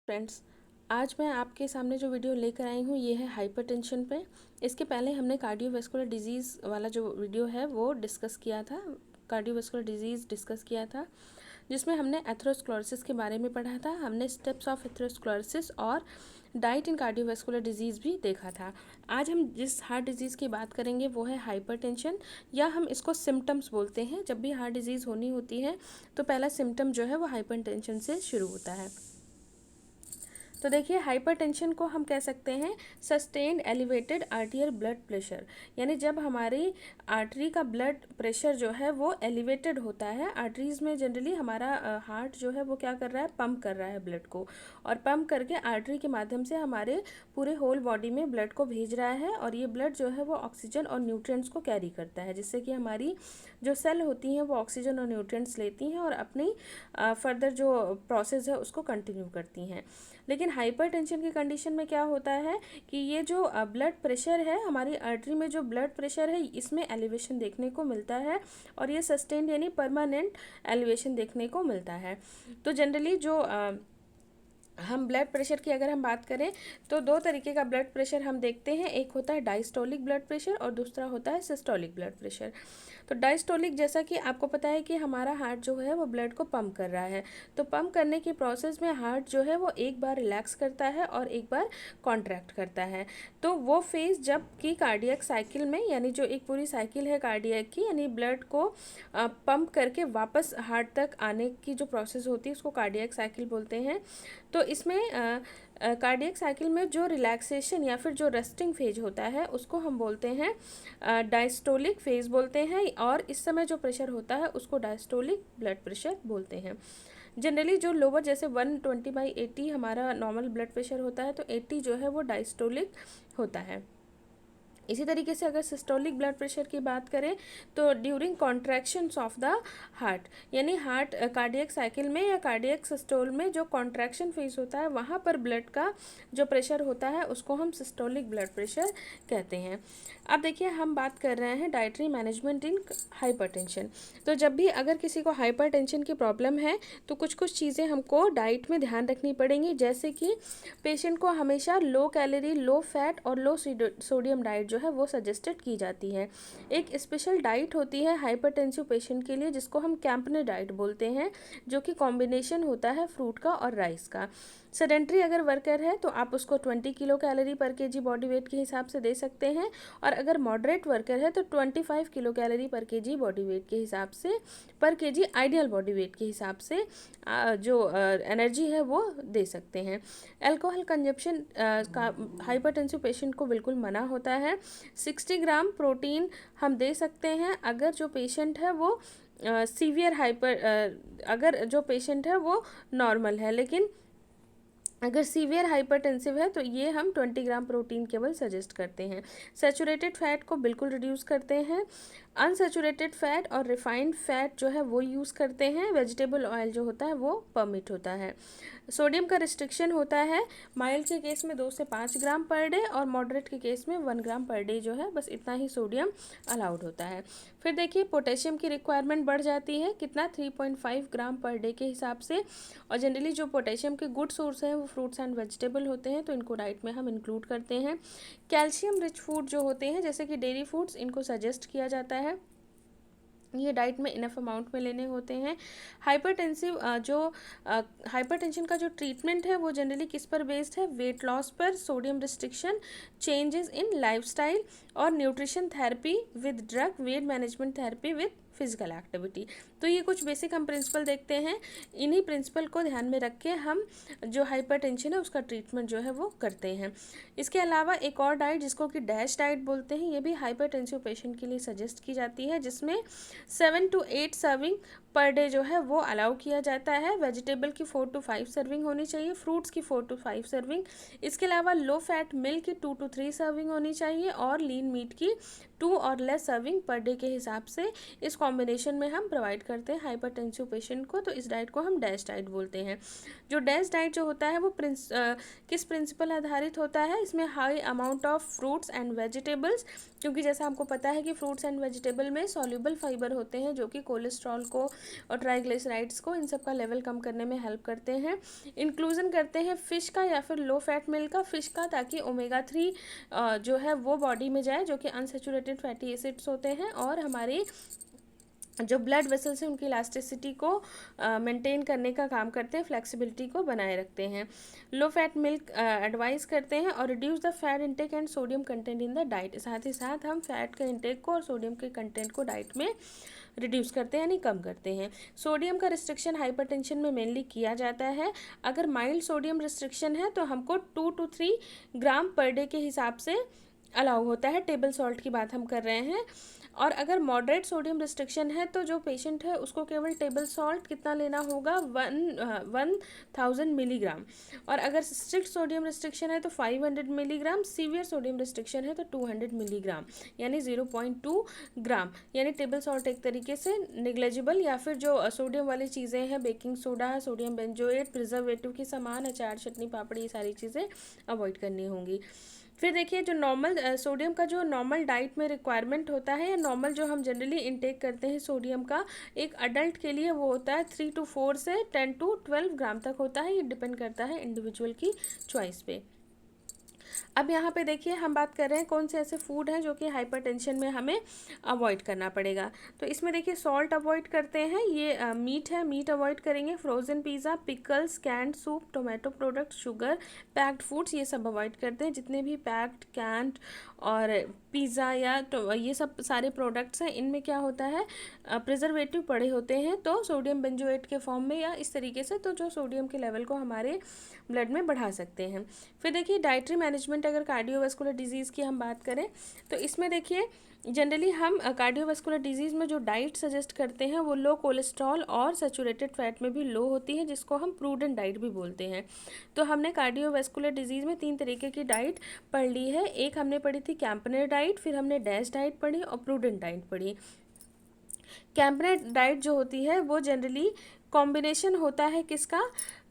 Friends, आज मैं आपके सामने जो वीडियो लेकर आई हूँ ये है हाइपरटेंशन पे। इसके पहले हमने कार्डियोवैस्कुलर डिजीज़ वाला जो वीडियो है वो डिस्कस किया था, कार्डियोवैस्कुलर डिजीज़ डिस्कस किया था, जिसमें हमने एथेरोस्क्लेरोसिस के बारे में पढ़ा था। हमने स्टेप्स ऑफ एथेरोस्क्लेरोसिस और डाइट इन कार्डियोवैस्कुलर डिजीज़ भी देखा था। आज हम जिस हार्ट डिजीज़ की बात करेंगे वो है हाइपरटेंशन, या हम इसको सिम्टम्स बोलते हैं। जब भी हार्ट डिजीज़ होनी होती है तो पहला सिम्टम जो है वो हाइपरटेंशन से शुरू होता है। तो देखिए, हाइपरटेंशन को हम कह सकते हैं सस्टेन्ड एलिवेटेड आर्टियल ब्लड प्रेशर, यानी जब हमारी आर्टरी का ब्लड प्रेशर जो है वो एलिवेटेड होता है। आर्टरीज में जनरली हमारा हार्ट जो है वो क्या कर रहा है, पंप कर रहा है ब्लड को, और पंप करके आर्टरी के माध्यम से हमारे पूरे होल बॉडी में ब्लड को भेज रहा है, और ये ब्लड जो है वो ऑक्सीजन और न्यूट्रिएंट्स को कैरी करता है, जिससे कि हमारी जो सेल होती हैं वो ऑक्सीजन और न्यूट्रिएंट्स लेती हैं और अपनी फर्दर जो प्रोसेस है उसको कंटिन्यू करती हैं। लेकिन हाइपरटेंशन की कंडीशन में क्या होता है कि ये जो ब्लड प्रेशर है, हमारी आर्टरी में जो ब्लड प्रेशर है इसमें एलिवेशन देखने को मिलता है, और ये सस्टेन्ड यानी परमानेंट एलिवेशन देखने को मिलता है। तो जनरली जो हम ब्लड प्रेशर की अगर हम बात करें तो दो तरीके का ब्लड प्रेशर हम देखते हैं। एक होता है डायस्टोलिक ब्लड प्रेशर और दूसरा होता है सिस्टोलिक ब्लड प्रेशर। तो डायस्टोलिक, जैसा कि आपको पता है कि हमारा हार्ट जो है वो ब्लड को पंप कर रहा है, तो पंप करने की प्रोसेस में हार्ट जो है वो एक बार रिलैक्स करता है और एक बार कॉन्ट्रैक्ट करता है। तो वो फेज़ जब कि कार्डियक साइकिल में, यानी जो एक पूरी साइकिल है कार्डियक की, यानी ब्लड को पंप करके वापस हार्ट तक आने की जो प्रोसेस होती है उसको कार्डियक साइकिल बोलते हैं। तो इसमें कार्डियक साइकिल में जो रिलैक्सेशन या फिर जो रेस्टिंग फेज होता है उसको हम बोलते हैं डायस्टोलिक फेज बोलते हैं, और इस समय जो प्रेशर होता है उसको डायस्टोलिक ब्लड प्रेशर बोलते हैं। जनरली जो लोअर, जैसे 120/80 हमारा नॉर्मल ब्लड प्रेशर होता है, तो 80 जो है वो डायस्टोलिक होता है। इसी तरीके से अगर सिस्टोलिक ब्लड प्रेशर की बात करें तो during contractions of the heart, यानी हार्ट कार्डियक साइकिल में या कार्डियक सिस्टोल में जो कॉन्ट्रैक्शन फेज होता है वहाँ पर ब्लड का जो प्रेशर होता है उसको हम सिस्टोलिक ब्लड प्रेशर कहते हैं। अब देखिए, हम बात कर रहे हैं डाइटरी मैनेजमेंट इन हाइपरटेंशन। तो जब भी अगर किसी को हाइपरटेंशन की प्रॉब्लम है तो कुछ कुछ चीज़ें हमको डाइट में ध्यान रखनी पड़ेंगी, जैसे कि पेशेंट को हमेशा लो कैलोरी, लो फैट और लो सोडियम डाइट जो है वो सजेस्टेड की जाती है। एक स्पेशल डाइट होती है हाइपरटेंसिव पेशेंट के लिए जिसको हम कैंपनर डाइट बोलते हैं, जो कि कॉम्बिनेशन होता है फ्रूट का और राइस का। सेडेंट्री अगर वर्कर है तो आप उसको 20 किलो कैलोरी पर केजी बॉडी वेट के हिसाब से दे सकते हैं, और अगर मॉडरेट वर्कर है तो 25 किलो कैलोरी पर केजी बॉडी वेट के हिसाब से, पर केजी आइडियल बॉडी वेट के हिसाब से जो एनर्जी है वो दे सकते हैं। अल्कोहल कंजप्शन का हाइपरटेंसिव पेशेंट को बिल्कुल मना होता है। 60 ग्राम प्रोटीन हम दे सकते हैं अगर जो पेशेंट है वो सीवियर अगर जो पेशेंट है वो नॉर्मल है, लेकिन अगर सीवियर हाइपरटेंसिव है तो ये हम 20 ग्राम प्रोटीन केवल सजेस्ट करते हैं। सैचुरेटेड फैट को बिल्कुल रिड्यूस करते हैं। अनसैचुरेटेड फैट और रिफाइंड फैट जो है वो यूज़ करते हैं। वेजिटेबल ऑयल जो होता है वो परमिट होता है। सोडियम का रिस्ट्रिक्शन होता है माइल्ड के केस में 2 से 5 ग्राम पर डे, और मॉडरेट के केस में 1 ग्राम पर डे जो है, बस इतना ही सोडियम अलाउड होता है। फिर देखिए, पोटेशियम की रिक्वायरमेंट बढ़ जाती है, कितना 3.5 ग्राम पर डे के हिसाब से, और जनरली जो पोटेशियम के गुड सोर्स हैं वो फ्रूट्स एंड वेजिटेबल होते हैं, तो इनको डाइट में हम इंक्लूड करते हैं। कैल्शियम रिच फूड जो होते हैं जैसे कि डेयरी फूड्स, इनको सजेस्ट किया जाता है, ये डाइट में इनफ अमाउंट में लेने होते हैं। हाइपरटेंशन का जो ट्रीटमेंट है वो जनरली किस पर बेस्ड है, वेट लॉस पर, sodium restriction, changes in lifestyle और nutrition therapy with drug, weight management therapy with physical activity. तो ये कुछ बेसिक हम प्रिंसिपल देखते हैं। इन्हीं प्रिंसिपल को ध्यान में रख के हम जो हाइपरटेंशन है उसका ट्रीटमेंट जो है वो करते हैं। इसके अलावा एक और डाइट जिसको कि डैश डाइट बोलते हैं, ये भी हाइपरटेंसिव पेशेंट के लिए सजेस्ट की जाती है, जिसमें 7 to 8 सर्विंग पर डे जो है वो अलाउ किया जाता है। वेजिटेबल की 4 to 5 सर्विंग होनी चाहिए, फ्रूट्स की 4 to 5 सर्विंग। इसके अलावा लो फैट मिल्क की 2 to 3 सर्विंग होनी चाहिए, और लीन मीट की 2 और लेस सर्विंग पर डे के हिसाब से इस कॉम्बिनेशन में हम प्रोवाइड करते हैं हाइपरटेंसिव पेशेंट को, तो इस डाइट को हम डैश डाइट बोलते हैं। जो डैश डाइट जो होता है वो किस प्रिंसिपल आधारित होता है, इसमें high amount of fruits and vegetables, क्योंकि जैसा हमको पता है कि फ्रूट्स एंड वेजिटेबल में सॉल्युबल फाइबर होते हैं जो कि कोलेस्ट्रॉल को और ट्राइग्लिसराइड्स को, इन सब का लेवल कम करने में हेल्प करते हैं। इंक्लूजन करते हैं फ़िश का या फिर लो फैट मिल्क का, फ़िश का, ताकि ओमेगा 3 जो है वो बॉडी में जाए, जो कि अनसेचुरेटेड फैटी एसिड्स होते हैं और हमारी जो ब्लड वेसल्स हैं उनकी इलास्टिसिटी को मेंटेन करने का काम करते हैं, फ्लेक्सिबिलिटी को बनाए रखते हैं। लो फैट मिल्क एडवाइस करते हैं और reduce the fat intake and sodium content in the diet, साथ ही साथ हम फैट के इंटेक को और सोडियम के कंटेंट को डाइट में रिड्यूस करते हैं यानी कम करते हैं। सोडियम का रिस्ट्रिक्शन हाइपरटेंशन में मेनली किया जाता है। अगर माइल्ड सोडियम रिस्ट्रिक्शन है तो हमको 2 to 3 ग्राम पर डे के हिसाब से अलाउ होता है, टेबल सॉल्ट की बात हम कर रहे हैं। और अगर मॉडरेट सोडियम रिस्ट्रिक्शन है तो जो पेशेंट है उसको केवल टेबल सॉल्ट कितना लेना होगा, 1000 मिलीग्राम। और अगर स्ट्रिक्ट सोडियम रिस्ट्रिक्शन है तो 500 मिलीग्राम, सीवियर सोडियम रिस्ट्रिक्शन है तो 200 मिलीग्राम यानी 0.2 ग्राम। यानी टेबल सॉल्ट एक तरीके से निग्लेजिबल, या फिर जो सोडियम वाली चीज़ें हैं, बेकिंग सोडा है, सोडियम बेंजोएट, प्रिजर्वेटिव की सामान, अचार, चटनी, पापड़ी, ये सारी चीज़ें अवॉइड करनी होंगी। फिर देखिए जो नॉर्मल सोडियम का जो नॉर्मल डाइट में रिक्वायरमेंट होता है, या नॉर्मल जो हम जनरली इनटेक करते हैं सोडियम का एक अडल्ट के लिए, वो होता है 3 to 4 से 10 to 12 ग्राम तक होता है। ये डिपेंड करता है इंडिविजुअल की चॉइस पे। अब यहाँ पे देखिए हम बात कर रहे हैं कौन से ऐसे फूड हैं जो कि हाइपरटेंशन में हमें अवॉइड करना पड़ेगा। तो इसमें देखिए सॉल्ट अवॉइड करते हैं, ये मीट है, मीट अवॉइड करेंगे, frozen pizza, pickles, canned soup, tomato product, sugar, packed foods, ये सब अवॉइड करते हैं। जितने भी पैक्ड, कैंड और पिज़्ज़ा या तो ये सब सारे प्रोडक्ट्स हैं, इनमें क्या होता है, प्रिजर्वेटिव पड़े होते हैं, तो सोडियम बेंजोएट के फॉर्म में या इस तरीके से, तो जो सोडियम के लेवल को हमारे ब्लड में बढ़ा सकते हैं। फिर देखिए डाइटरी मैनेजमेंट, अगर कार्डियोवास्कुलर डिजीज़ की हम बात करें तो इसमें देखिए जनरली हम कार्डियोवास्कुलर डिजीज़ में जो डाइट सजेस्ट करते हैं वो लो कोलेस्ट्रॉल और सैचुरेटेड फैट में भी लो होती है, जिसको हम प्रूडेंट डाइट भी बोलते हैं। तो हमने कार्डियोवास्कुलर डिजीज़ में 3 तरीके की डाइट पढ़ ली है। एक हमने पढ़ी थी कैंपनर डाइट, फिर हमने डैश डाइट पढ़ी और प्रूडेंट डाइट पढ़ी। कैंपनर डाइट जो होती है वो जनरली कॉम्बिनेशन होता है किसका,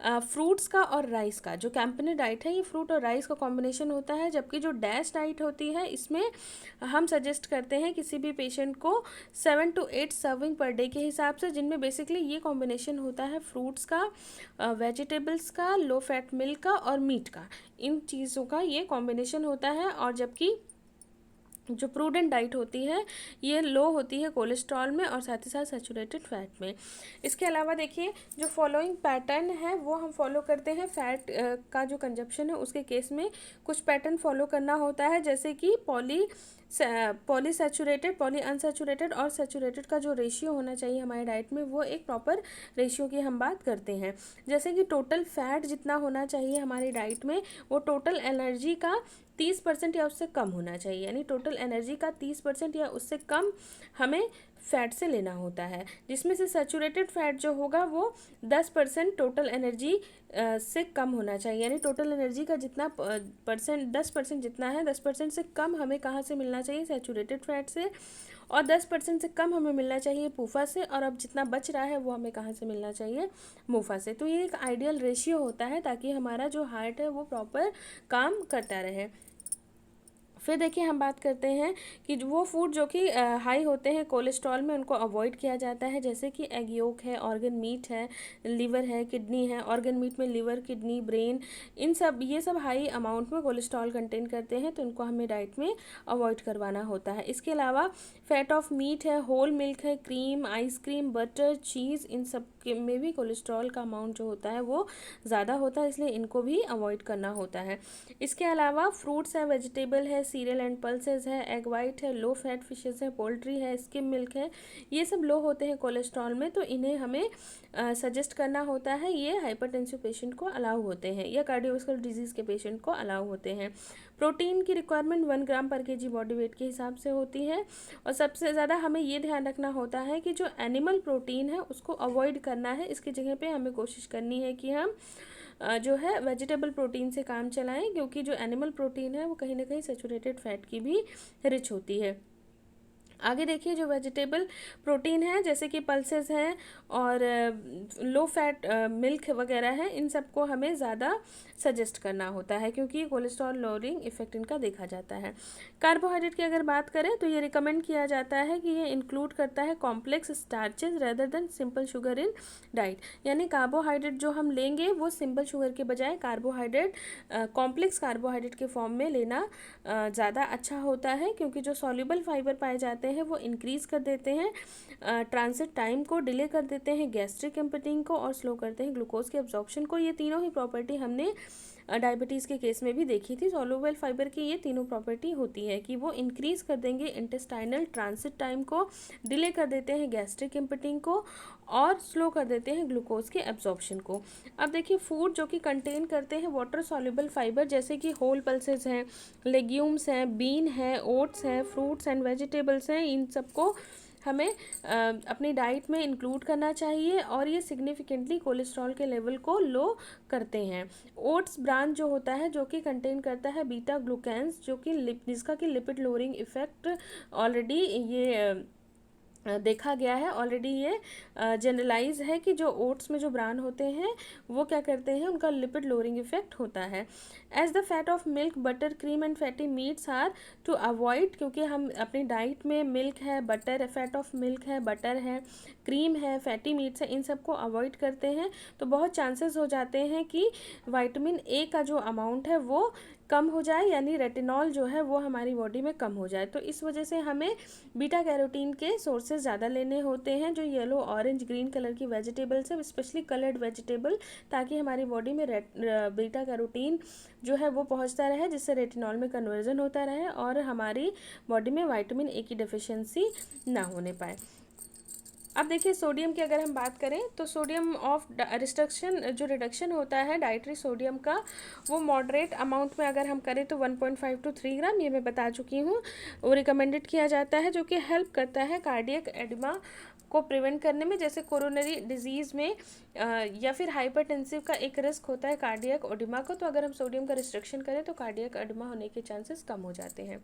फ्रूट्स का और राइस का। जो कैंपनर डाइट है ये फ्रूट और राइस का कॉम्बिनेशन होता है, जबकि जो डैश डाइट होती है इसमें हम सजेस्ट करते हैं किसी भी पेशेंट को 7 to 8 सर्विंग पर डे के हिसाब से, जिनमें बेसिकली ये कॉम्बिनेशन होता है फ्रूट्स का, वेजिटेबल्स का, लो फैट मिल्क का और मीट का, इन चीज़ों का ये कॉम्बिनेशन होता है। और जबकि जो प्रूडेंट डाइट होती है ये लो होती है कोलेस्ट्रॉल में और साथ ही साथ सैचुरेटेड फैट में। इसके अलावा देखिए जो फॉलोइंग पैटर्न है वो हम फॉलो करते हैं फैट का जो कंजप्शन है उसके केस में कुछ पैटर्न फॉलो करना होता है, जैसे कि पॉलीसैचुरेटेड, पॉली अनसैचुरेटेड और सैचुरेटेड का जो रेशियो होना चाहिए हमारे डाइट में वो एक प्रॉपर रेशियो की हम बात करते हैं। जैसे कि टोटल फैट जितना होना चाहिए हमारी डाइट में वो टोटल एनर्जी का 30% या उससे कम होना चाहिए, यानी टोटल एनर्जी का 30% या उससे कम हमें फैट से लेना होता है, जिसमें से सैचुरेटेड फैट जो होगा वो 10% टोटल एनर्जी से कम होना चाहिए, यानी टोटल एनर्जी का जितना परसेंट 10% जितना है 10% से कम हमें कहाँ से मिलना चाहिए, सैचुरेटेड फैट से, और 10% से कम हमें मिलना चाहिए पूफा से, और अब जितना बच रहा है वो हमें कहाँ से मिलना चाहिए, मुफा से। तो ये एक आइडियल रेशियो होता है ताकि हमारा जो हार्ट है वो प्रॉपर काम करता रहे। फिर देखिए हम बात करते हैं कि वो फूड जो कि हाई होते हैं कोलेस्ट्रॉल में उनको अवॉइड किया जाता है, जैसे कि एग योक है, ऑर्गन मीट है, लिवर है, किडनी है। ऑर्गन मीट में लिवर, किडनी, ब्रेन, ये सब हाई अमाउंट में कोलेस्ट्रॉल कंटेन करते हैं, तो इनको हमें डाइट में अवॉइड करवाना होता है। इसके अलावा फैट ऑफ मीट है, होल मिल्क है, क्रीम, आइसक्रीम, बटर, चीज़, इन सब में भी कोलेस्ट्रॉल का अमाउंट जो होता है वो ज़्यादा होता है, इसलिए इनको भी अवॉइड करना होता है। इसके अलावा फ्रूट्स है, वेजिटेबल है, सीरियल एंड पल्सेस है, एग वाइट है, लो फैट फिशेस है, पोल्ट्री है, स्किम मिल्क है, ये सब लो होते हैं कोलेस्ट्रॉल में, तो इन्हें हमें सजेस्ट करना होता है। ये हाइपरटेंसिव पेशेंट को अलाउ होते हैं या कार्डियोवास्कुलर डिजीज़ के पेशेंट को अलाउ होते हैं। प्रोटीन की रिक्वायरमेंट 1 ग्राम पर केजी बॉडी वेट के हिसाब से होती है, और सबसे ज़्यादा हमें ये ध्यान रखना होता है कि जो एनिमल प्रोटीन है उसको अवॉइड करना है। इसकी जगह पे हमें कोशिश करनी है कि हम जो है वेजिटेबल प्रोटीन से काम चलाएं, क्योंकि जो एनिमल प्रोटीन है वो कहीं ना कहीं सैचुरेटेड फैट की भी रिच होती है। आगे देखिए जो वेजिटेबल प्रोटीन है जैसे कि पल्सेस हैं और लो फैट मिल्क वगैरह है, इन सबको हमें ज़्यादा सजेस्ट करना होता है क्योंकि कोलेस्ट्रॉल लोअरिंग इफेक्ट इनका देखा जाता है। कार्बोहाइड्रेट की अगर बात करें तो ये रिकमेंड किया जाता है कि ये इंक्लूड करता है complex starches rather than simple sugar in diet, यानी कार्बोहाइड्रेट जो हम लेंगे वो सिंपल शुगर के बजाय कार्बोहाइड्रेट कॉम्प्लेक्स कार्बोहाइड्रेट के फॉर्म में लेना ज़्यादा अच्छा होता है क्योंकि जो सॉल्युबल फाइबर पाए जाते हैं वो इंक्रीज़ कर देते हैं ट्रांजिट टाइम को, डिले कर देते हैं गैस्ट्रिक एम्पटिंग को और स्लो करते हैं ग्लूकोज के एब्जॉर्प्शन को। ये तीनों ही प्रॉपर्टी हमने डायबिटीज़ के केस में भी देखी थी। सॉल्युबल फाइबर की ये तीनों प्रॉपर्टी होती है कि वो इंक्रीज़ कर देंगे इंटेस्टाइनल ट्रांजिट टाइम को, डिले कर देते हैं गैस्ट्रिक एम्पटिंग को और स्लो कर देते हैं ग्लूकोज के एब्जॉर्प्शन को। अब देखिए फूड जो कि कंटेन करते हैं वाटर सॉल्युबल फाइबर जैसे कि होल पल्सेस हैं, लेग्यूम्स हैं, बीन है, ओट्स हैं, फ्रूट्स एंड वेजिटेबल्स हैं, इन सबको हमें अपनी डाइट में इंक्लूड करना चाहिए और ये सिग्निफिकेंटली कोलेस्ट्रॉल के लेवल को लो करते हैं। ओट्स ब्रांड जो होता है जो कि कंटेन करता है बीटा ग्लूकेन्स जो कि जिसका कि लिपिड लोअरिंग इफेक्ट ऑलरेडी ये देखा गया है, ऑलरेडी ये जनरलाइज है कि जो ओट्स में जो ब्रांड होते हैं वो क्या करते हैं, उनका लिपिड लोअरिंग इफेक्ट होता है। As the fat of milk butter cream and fatty meats are to avoid, क्योंकि हम अपनी डाइट में मिल्क है, बटर, फैट ऑफ मिल्क है, बटर है, क्रीम है, फैटी मीट्स है, इन सबको अवॉइड करते हैं तो बहुत चांसेस हो जाते हैं कि विटामिन ए का जो अमाउंट है वो कम हो जाए, यानी रेटिनॉल जो है वो हमारी बॉडी में कम हो जाए। तो इस वजह से हमें बीटा कैरोटीन के सोर्सेज ज़्यादा लेने होते हैं जो येलो, ऑरेंज, ग्रीन कलर की वेजिटेबल्स है, स्पेशली कलर्ड वेजिटेबल, ताकि हमारी बॉडी में बीटा कैरोटीन जो है वो पहुंचता रहे जिससे रेटिनॉल में कन्वर्जन होता रहे और हमारी बॉडी में विटामिन ए की डेफिशिएंसी ना होने पाए। अब देखिए सोडियम की अगर हम बात करें तो सोडियम ऑफ जो रिडक्शन होता है डाइटरी सोडियम का वो मॉडरेट अमाउंट में अगर हम करें तो 1.5 to 3 ग्राम, ये मैं बता चुकी हूँ, वो रिकमेंडेड किया जाता है जो कि हेल्प करता है कार्डियक एडिमा को प्रिवेंट करने में। जैसे कोरोनरी डिजीज़ में या फिर हाइपरटेंसिव का एक रिस्क होता है कार्डियक एडिमा को, तो अगर हम सोडियम का रिस्ट्रिक्शन करें तो कार्डियक एडिमा होने के चांसेस कम हो जाते हैं।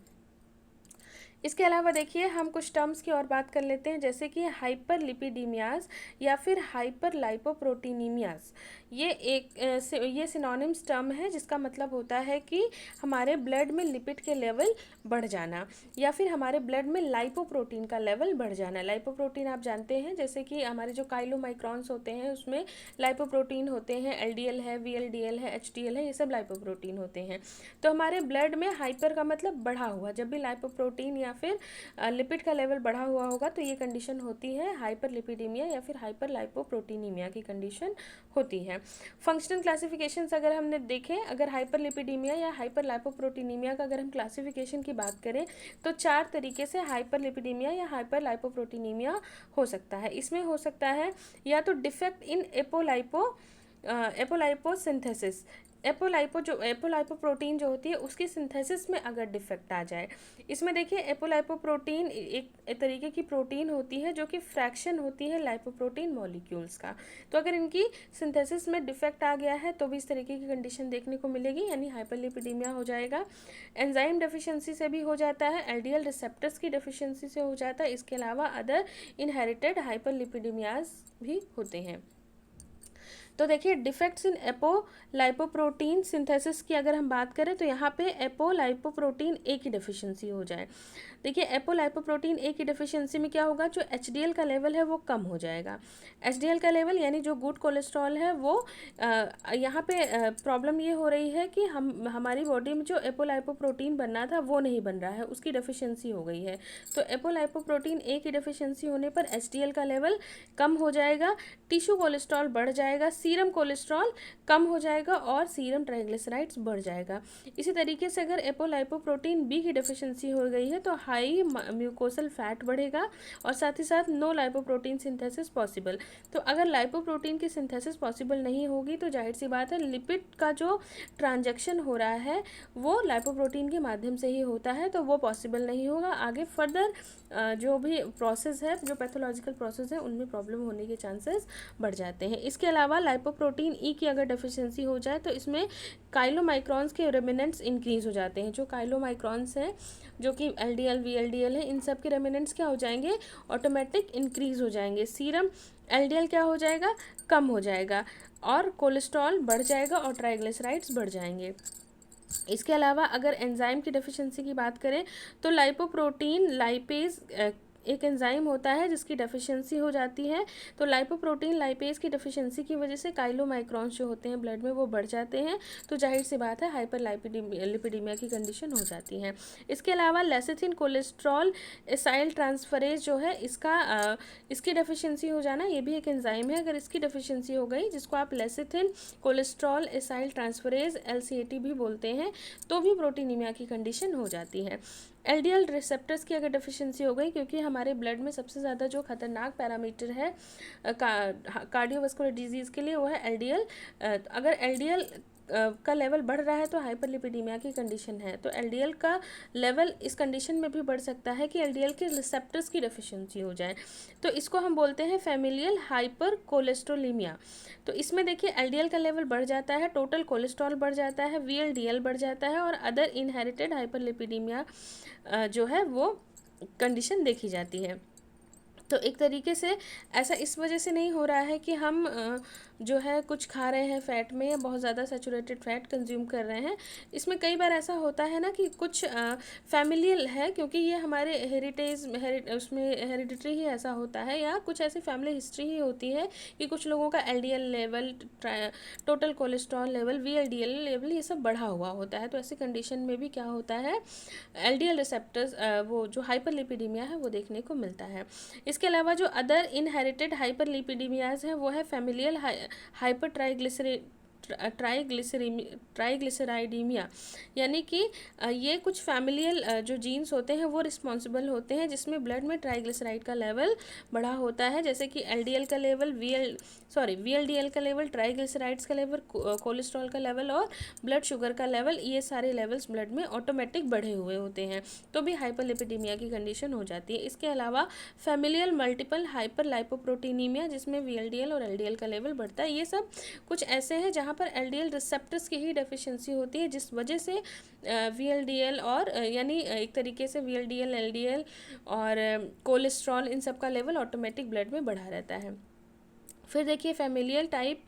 इसके अलावा देखिए हम कुछ टर्म्स की और बात कर लेते हैं जैसे कि हाइपर लिपिडीमियाज या फिर हाइपर लाइपोप्रोटीनीमियाज। ये सिनोनिम्स टर्म है जिसका मतलब होता है कि हमारे ब्लड में लिपिड के लेवल बढ़ जाना या फिर हमारे ब्लड में लाइपोप्रोटीन का लेवल बढ़ जाना। लाइपोप्रोटीन आप जानते हैं जैसे कि हमारे जो काइलोमाइक्रॉन्स होते हैं उसमें लाइपोप्रोटीन होते हैं, एलडीएल है, वीएलडीएल है, एचडीएल है, ये सब लाइपोप्रोटीन होते हैं। तो हमारे ब्लड में हाइपर का मतलब बढ़ा हुआ, जब भी लाइपोप्रोटीन या फिर लिपिड का लेवल बढ़ा हुआ होगा तो ये कंडीशन होती है हाइपर लिपिडीमिया या फिर हाइपर लाइपोप्रोटीनीमिया की कंडीशन होती है। फंक्शनल क्लासिफिकेशन अगर हमने देखें, अगर हाइपर लिपिडीमिया या हाइपर लाइपोप्रोटीनीमिया का अगर हम क्लासिफिकेशन की बात करें तो 4 तरीके से हाइपर लिपिडीमिया या हाइपर लाइपोप्रोटीनीमिया हो सकता है। इसमें हो सकता है या तो डिफेक्ट इन एपोलाइपोसिंथेसिस, एपोलाइपोप्रोटीन जो होती है उसकी सिंथेसिस में अगर डिफेक्ट आ जाए। इसमें देखिए एपोलाइपोप्रोटीन एक तरीके की प्रोटीन होती है जो कि फ्रैक्शन होती है लाइपोप्रोटीन मॉलिक्यूल्स का, तो अगर इनकी सिंथेसिस में डिफेक्ट आ गया है तो भी इस तरीके की कंडीशन देखने को मिलेगी, यानी हाइपरलिपिडीमिया हो जाएगा। एंजाइम डेफिशिएंसी से भी हो जाता है, एलडीएल रिसेप्टर्स की डेफिशिएंसी से हो जाता है, इसके अलावा अदर इनहेरिटेड हाइपरलिपिडीमियाज भी होते हैं। तो देखिए डिफेक्ट्स इन एपोलाइपोप्रोटीन सिंथेसिस की अगर हम बात करें तो यहाँ पे एपोलाइपोप्रोटीन ए की डेफिशिएंसी हो जाए। देखिए एपोलाइपोप्रोटीन ए की डेफिशिएंसी में क्या होगा, जो एचडीएल का लेवल है वो कम हो जाएगा। एचडीएल का लेवल यानी जो गुड कोलेस्ट्रॉल है वो यहाँ पे प्रॉब्लम ये हो रही है कि हमारी बॉडी में जो एपोलाइपोप्रोटीन बनना था वो नहीं बन रहा है, उसकी डेफिशिएंसी हो गई है। तो एपोलाइपोप्रोटीन ए की डेफिशिएंसी होने पर एचडीएल का लेवल कम हो जाएगा, टिश्यू कोलेस्ट्रॉल बढ़ जाएगा, सीरम कोलेस्ट्रॉल कम हो जाएगा और सीरम ट्राइग्लिसराइड्स बढ़ जाएगा। इसी तरीके से अगर एपोलाइपोप्रोटीन बी की डेफिशिएंसी हो गई है तो हाई म्यूकोसल फैट बढ़ेगा और साथ ही साथ नो लाइपोप्रोटीन सिंथेसिस पॉसिबल। तो अगर लाइपोप्रोटीन की सिंथेसिस पॉसिबल नहीं होगी तो जाहिर सी बात है लिपिड का जो ट्रांजैक्शन हो रहा है वो लाइपोप्रोटीन के माध्यम से ही होता है, तो वो पॉसिबल नहीं होगा। आगे फर्दर जो भी प्रोसेस है, जो पैथोलॉजिकल प्रोसेस है, उनमें प्रॉब्लम होने के चांसेस बढ़ जाते हैं। इसके अलावा लाइपोप्रोटीन ई की अगर डेफिशिएंसी हो जाए तो इसमें काइलोमाइक्रॉन्स के रेमिनेंट्स इंक्रीज हो जाते हैं। जो काइलोमाइक्रॉन्स हैं जो कि LDL VLDL है, इन सब के रेमिनेंट्स क्या हो जाएंगे, ऑटोमेटिक इंक्रीज हो जाएंगे। सीरम LDL क्या हो जाएगा, कम हो जाएगा, और कोलेस्ट्रॉल बढ़ जाएगा और ट्राइग्लिसराइड्स बढ़ जाएंगे। इसके अलावा अगर एंजाइम की डेफिशिएंसी की बात करें तो लाइपोप्रोटीन लाइपेज एक एंजाइम होता है जिसकी डेफिशिएंसी हो जाती है। तो लाइपोप्रोटीन लाइपेज की डेफिशिएंसी की वजह से काइलोमाइक्रॉन्स जो होते हैं ब्लड में वो बढ़ जाते हैं, तो जाहिर सी बात है हाइपरलिपिडीमिया की कंडीशन हो जाती है। इसके अलावा लेसिथिन कोलेस्ट्रॉल एसाइल ट्रांसफरेज जो है इसकी डेफिशिएंसी हो जाना, ये भी एक एंजाइम है। अगर इसकी डेफिशिएंसी हो गई, जिसको आप lecithin cholesterol acyl transferase LCAT भी बोलते हैं, तो भी प्रोटीनीमिया की कंडीशन हो जाती है। LDL रिसेप्टर्स की अगर डेफिशिएंसी हो गई, क्योंकि हमारे ब्लड में सबसे ज़्यादा जो खतरनाक पैरामीटर है कार्डियोवास्कुलर डिजीज़ के लिए वो है LDL। अगर LDL का लेवल बढ़ रहा है तो हाइपरलिपिडीमिया की कंडीशन है। तो LDL का लेवल इस कंडीशन में भी बढ़ सकता है कि LDL के रिसेप्टर्स की डेफिशिएंसी हो जाए, तो इसको हम बोलते हैं फैमिलियल हाइपर कोलेस्ट्रोलीमिया। तो इसमें देखिए LDL का लेवल बढ़ जाता है, टोटल कोलेस्ट्रॉल बढ़ जाता है, VLDL बढ़ जाता है, और अदर इनहेरिटेड हाइपरलिपिडीमिया जो है वो कंडीशन देखी जाती है। तो एक तरीके से ऐसा इस वजह से नहीं हो रहा है कि हम जो है कुछ खा रहे हैं फ़ैट में या बहुत ज़्यादा सैचुरेटेड फैट कंज्यूम कर रहे हैं। इसमें कई बार ऐसा होता है ना कि कुछ फैमिलियल है, क्योंकि ये हमारे उसमें हेरिडिटरी ही ऐसा होता है, या कुछ ऐसी फैमिली हिस्ट्री ही होती है कि कुछ लोगों का LDL level, total cholesterol level, VLDL level ये सब बढ़ा हुआ होता है। तो ऐसी कंडीशन में भी क्या होता है, LDL रिसेप्टर्स वो जो हाइपरलिपिडीमिया है वो देखने को मिलता है। इसके अलावा जो अदर इनहेरिटेड हाइपरलिपिडीमियाज है वो है फैमिलियल हाइपर ट्राइग्लिसराइडीमिया, यानी कि ये कुछ फैमिलियल जो जीन्स होते हैं वो रिस्पॉन्सिबल होते हैं जिसमें ब्लड में ट्राइग्लिसराइड का लेवल बढ़ा होता है, जैसे कि LDL का लेवल, VLDL का लेवल, ट्राइग्लिसराइड्स का लेवल, कोलेस्ट्रॉल का लेवल और ब्लड शुगर का लेवल, ये सारे लेवल्स ब्लड में ऑटोमेटिक बढ़े हुए होते हैं, तो भी हाइपरलिपिडीमिया की कंडीशन हो जाती है। इसके अलावा फैमिलियल मल्टीपल हाइपर लाइपोप्रोटीनीमिया, जिसमें VLDL और LDL का लेवल बढ़ता है, ये सब कुछ ऐसे हैं जहाँ पर LDL रिसेप्टर्स की ही डेफिशिएंसी होती है, जिस वजह से VLDL और यानी एक तरीके से VLDL LDL और कोलेस्ट्रॉल इन सब का लेवल ऑटोमेटिक ब्लड में बढ़ा रहता है। फिर देखिए फैमिलियल टाइप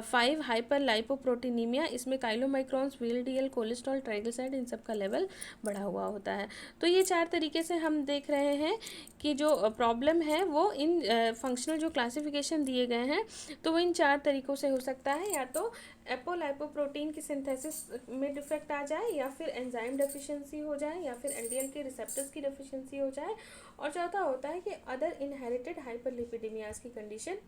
5 हाइपर लाइपोप्रोटीनीमिया, इसमें काइलोमाइक्रॉन्स, VLDL, कोलेस्ट्रॉल, ट्राइग्लिसराइड इन सब का लेवल बढ़ा हुआ होता है। तो ये 4 तरीके से हम देख रहे हैं कि जो प्रॉब्लम है वो इन फंक्शनल जो क्लासिफिकेशन दिए गए हैं तो वो इन 4 तरीक़ों से हो सकता है, या तो एपोलाइपोप्रोटीन की सिंथेसिस में डिफेक्ट आ जाए, या फिर एंजाइम डेफिशिएंसी हो जाए, या फिर LDL के रिसेप्टर्स की डेफिशिएंसी हो जाए, और चौथा होता है कि अदर इनहेरिटेड हाइपरलिपिडीमियाज की कंडीशन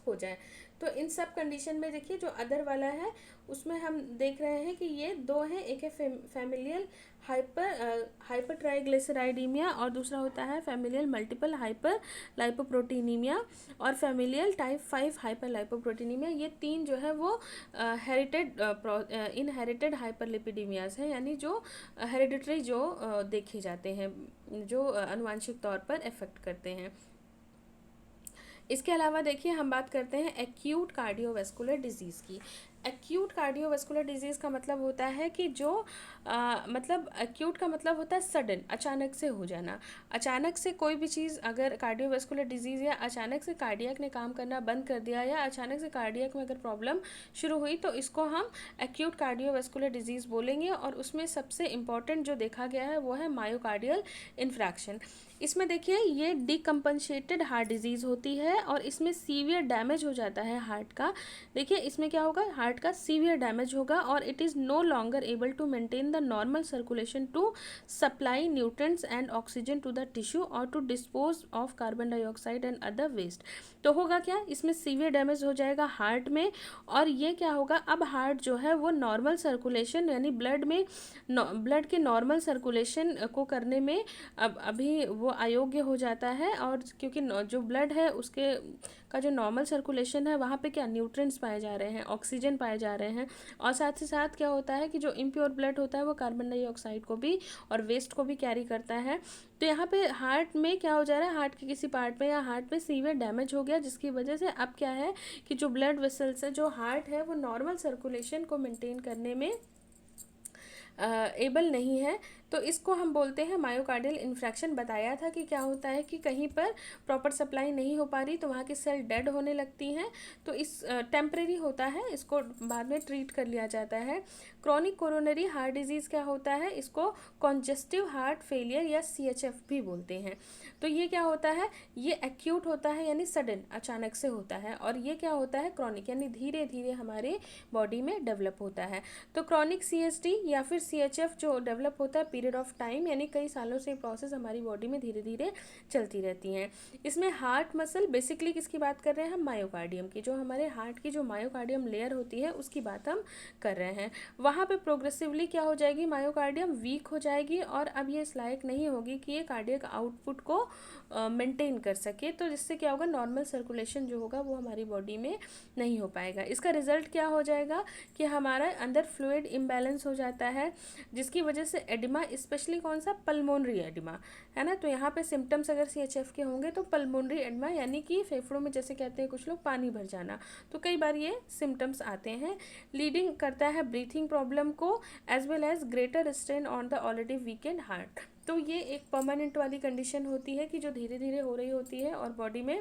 हो जाए। तो इन सब कंडीशन में देखिए जो अदर वाला है उसमें हम देख रहे हैं कि ये 2 हैं, एक है फैमिलियल हाइपर ट्राइग्लिसराइडीमिया और दूसरा होता है फैमिलियल मल्टीपल हाइपर लाइपोप्रोटीनीमिया और फैमिलियल टाइप 5 हाइपर लाइपोप्रोटीनीमिया। ये 3 जो है वो इनहेरिटेड हाइपरलिपिडीमियाज हैं, यानी जो हेरिडिटरी जो देखे जाते हैं, जो आनुवांशिक तौर पर इफेक्ट करते हैं। इसके अलावा देखिए हम बात करते हैं एक्यूट कार्डियोवास्कुलर डिजीज़ की। एक्यूट कार्डियोवास्कुलर डिजीज़ का मतलब होता है कि जो मतलब एक्यूट का मतलब होता है सडन, अचानक से हो जाना। अचानक से कोई भी चीज़, अगर कार्डियोवास्कुलर डिजीज़ या अचानक से कार्डियक ने काम करना बंद कर दिया या अचानक से कार्डियक में अगर प्रॉब्लम शुरू हुई तो इसको हम एक्यूट कार्डियोवास्कुलर डिजीज़ बोलेंगे। और उसमें सबसे इम्पॉर्टेंट जो देखा गया है वो है मायोकार्डियल इन्फ्रैक्शन। इसमें देखिए ये डिकम्पनसेटेड हार्ट डिजीज़ होती है और इसमें सीवियर डैमेज हो जाता है हार्ट का। देखिए इसमें क्या होगा, हार्ट का सीवियर डैमेज होगा और it is no longer able to maintain the normal circulation to supply nutrients and oxygen to the tissue और to dispose of carbon dioxide and other waste. तो होगा क्या, इसमें सीवियर डैमेज हो जाएगा हार्ट में, और ये क्या होगा, अब हार्ट जो है वो नॉर्मल सर्कुलेशन यानी ब्लड के नॉर्मल सर्कुलेशन को करने में अब अभी वो अयोग्य हो जाता है, और क्योंकि जो ब्लड है उसके का जो नॉर्मल सर्कुलेशन है वहाँ पे क्या न्यूट्रिएंट्स पाए जा रहे हैं, ऑक्सीजन पाए जा रहे हैं, और साथ ही साथ क्या होता है कि जो इम्प्योर ब्लड होता है वो कार्बन डाइऑक्साइड को भी और वेस्ट को भी कैरी करता है। तो यहाँ पे हार्ट में क्या हो जा रहा है, हार्ट के किसी पार्ट में या हार्ट में सीवियर डैमेज हो गया, जिसकी वजह से अब क्या है कि जो ब्लड वेसल्स है, जो हार्ट है, वो नॉर्मल सर्कुलेशन को मेंटेन करने में एबल नहीं है। तो इसको हम बोलते हैं मायोकार्डियल इन्फ्रैक्शन। बताया था कि क्या होता है कि कहीं पर प्रॉपर सप्लाई नहीं हो पा रही तो वहाँ की सेल डेड होने लगती हैं, तो इस टेम्परेरी होता है, इसको बाद में ट्रीट कर लिया जाता है। क्रॉनिक कोरोनरी हार्ट डिजीज़ क्या होता है, इसको कॉन्जेस्टिव हार्ट फेलियर या CHF भी बोलते हैं। तो ये क्या होता है, ये एक्यूट होता है यानी सडन, अचानक से होता है, और ये क्या होता है क्रॉनिक यानी धीरे धीरे हमारे बॉडी में डेवलप होता है। तो क्रॉनिक CSD या फिर CHF जो डेवलप होता है पीरियड ऑफ टाइम, यानी कई सालों से प्रोसेस हमारी बॉडी में धीरे धीरे चलती रहती हैं। इसमें हार्ट मसल, बेसिकली किसकी बात कर रहे हैं हम, मायोकार्डियम की, जो हमारे हार्ट की जो मायोकार्डियम लेयर होती है उसकी बात हम कर रहे हैं। वहाँ पे प्रोग्रेसिवली क्या हो जाएगी, मायोकार्डियम वीक हो जाएगी, और अब ये इस लायक नहीं होगी कि ये कार्डियक आउटपुट को मेंटेन कर सके, तो जिससे क्या होगा, नॉर्मल सर्कुलेशन जो होगा वो हमारी बॉडी में नहीं हो पाएगा। इसका रिजल्ट क्या हो जाएगा कि हमारा अंदर फ्लूइड इम्बैलेंस हो जाता है, जिसकी वजह से एडिमा, स्पेशली कौन सा, पल्मोनरी एडिमा है ना। तो यहाँ पे सिम्टम्स अगर CHF के होंगे तो पल्मोनरी एडिमा यानी कि फेफड़ों में जैसे कहते हैं कुछ लोग पानी भर जाना, तो कई बार ये सिम्टम्स आते हैं। लीडिंग करता है ब्रीथिंग प्रॉब्लम को, as well as greater strain on the already weakened heart. तो ये एक परमानेंट वाली कंडीशन होती है कि जो धीरे धीरे हो रही होती है और बॉडी में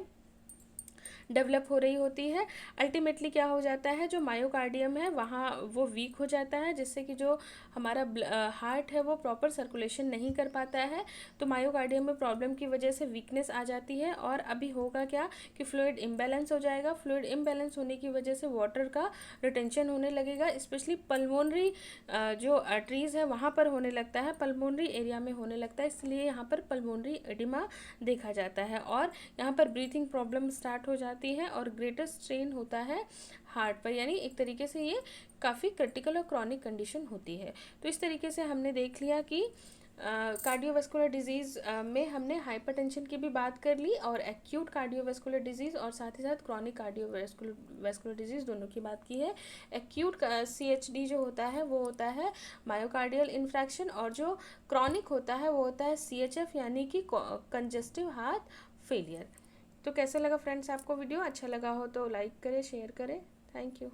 डेवलप हो रही होती है। अल्टीमेटली क्या हो जाता है, जो मायोकार्डियम है वहाँ वो वीक हो जाता है, जिससे कि जो हमारा हार्ट है वो प्रॉपर सर्कुलेशन नहीं कर पाता है। तो मायोकार्डियम में प्रॉब्लम की वजह से वीकनेस आ जाती है, और अभी होगा क्या कि फ्लूइड इम्बैलेंस हो जाएगा। फ्लूइड इम्बैलेंस होने की वजह से वाटर का रिटेंशन होने लगेगा, स्पेशली पल्मोनरी जो आर्टरीज है वहाँ पर होने लगता है, पल्मोनरी एरिया में होने लगता है, इसलिए यहाँ पर पल्मोनरी एडिमा देखा जाता है, और यहाँ पर ब्रीथिंग प्रॉब्लम स्टार्ट हो जाती है, और ग्रेटर स्ट्रेन होता है हार्ट पर, यानी एक तरीके से ये काफ़ी क्रिटिकल और क्रॉनिक कंडीशन होती है। तो इस तरीके से हमने देख लिया कि कार्डियोवास्कुलर डिजीज़ में हमने हाइपरटेंशन की भी बात कर ली, और एक्यूट कार्डियोवास्कुलर डिजीज़ और साथ ही साथ क्रॉनिक कार्डियोवास्कुलर डिजीज़ दोनों की बात की है। एक्यूट CHD जो होता है वो होता है मायोकार्डियल इन्फ्रैक्शन, और जो क्रॉनिक होता है वो होता है CHF यानी कि कंजेस्टिव हार्ट फेलियर। तो कैसे लगा फ्रेंड्स आपको वीडियो, अच्छा लगा हो तो लाइक करें, शेयर करें। Thank you.